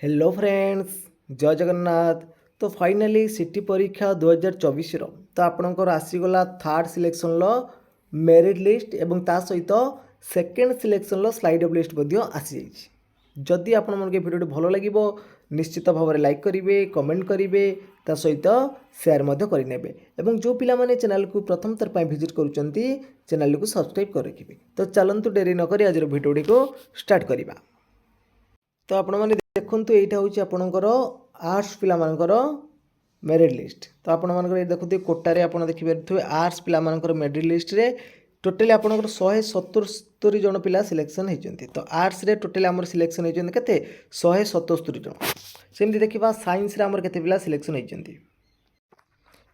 Hello friends, जय जगन्नाथ। तो finally city परीक्षा 2024 तो आपणकर आसीगला थर्ड सिलेक्शन मेरिट लिस्ट एवं ता सहित second selection slide of list आसी जाइए। जदि आपण मन के वीडियो भल लगे निश्चित भाव में लाइक करेंगे, कमेंट करेंगे, ता सहित शेयर करेंगे एवं जो पिला माने चैनल को प्रथम थर पर विजिट करुँच चैनल को सब्सक्राइब कर रखिए। तो चलतु डेरी नक आज भिडियो को स्टार्ट करवा। तो आपण मैंने देखूँ यहाँ हूँ आपणकर आर्ट्स पिलामानकर मेरिट लिस्ट। तो आपण मानकर देखते कोटारे आप देखिए आर्ट्स पिलामानकर मेरिट लिस्ट रे टोटाली आपणकर 177 जन पिला सिलेक्शन होती। तो आर्ट्स रे टोटाली आमर सिलेक्शन होती केते 177 जन। सेमती देखा साइंस रे आमर केते पिला सिलेक्शन होती।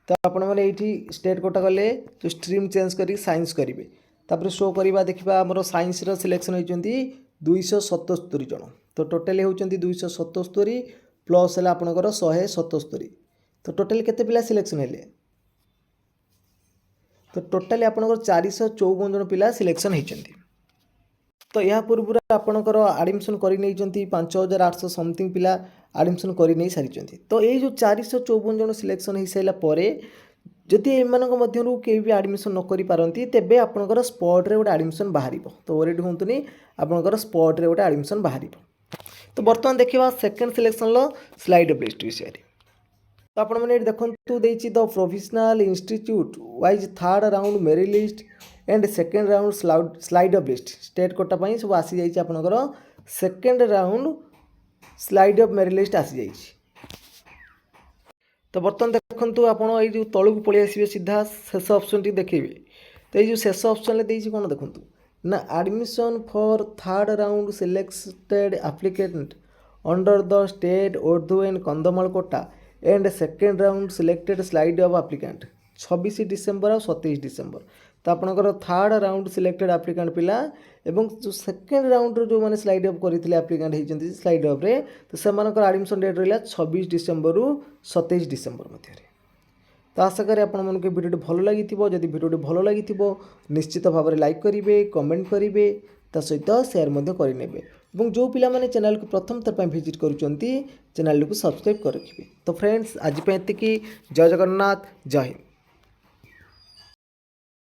तो आपण मैंने ये स्टेट कोटा गले जो स्ट्रीम चेंज कर साइंस करेंगे तापर शो करवा देखा आमर साइंस रो सिलेक्शन होती 277 जन। तो टोटाली होती 277 प्लस है आपंकर 177। तो टोटाली केते पिला सिलेक्शन हेले? तो टोटाली आपंकर 454 जन पिला सिलेक्शन होती। तो यह पूर्व आपंकर आडमिशन कर 5800 समथिंग पिला आडमिशन कर नहीं सारी। तो ये जो 454 जन सिलेक्शन हो सारापर जदि एम के भी आडमिशन न करि पारंती तेबे आपनकर स्पॉट रे गोटे आडमिशन बाहर। तो वरीड होंतुनी आपनकर स्पॉट रे गोटे आडमिशन बाहर। तो बर्तमान देखा second selection slide of list विषय। तो आपण मैंने देखु देछि the professional institute wise third round merit list and second round slide of list state quota पाई सब आसी जाइछि। आपनकर second round slide of merit list आसी जाइछि। तो बर्तमान देखु आप जो तलू को पलि आसवे सीधा शेष ऑप्शन टी देखिए। तो ये शेष ऑप्शन देती कौन देखु ना admission for third round selected applicant under the state Urdu and Kandhamal quota and second round selected slide of applicant 26 December और 27 डिसेम्बर। तो आपंकर थर्ड राउंड सिलेक्टेड एप्लिकेंट पिला एवं जो सेकेंड राउंड जो मैंने स्लाइड अप करते एप्लिकेंट होती स्लाइड अप रे तो से एडमिशन डेट रहा 26 डिसेम्बर रु 27 डिसेम्बर मध्य। तो आशा करें आपण मन के वीडियो भल लगी। जदि वीडियो भल लगी निश्चित भाव में लाइक करेंगे, कमेंट करेंगे, ता सहित शेयर करेंगे और जो पिला माने चैनल को प्रथम थर पर विजिट करुँच चैनल को सब्सक्राइब कर रखिए। तो फ्रेंड्स आज पे एतिकी। जय जगन्नाथ, जय हिंद।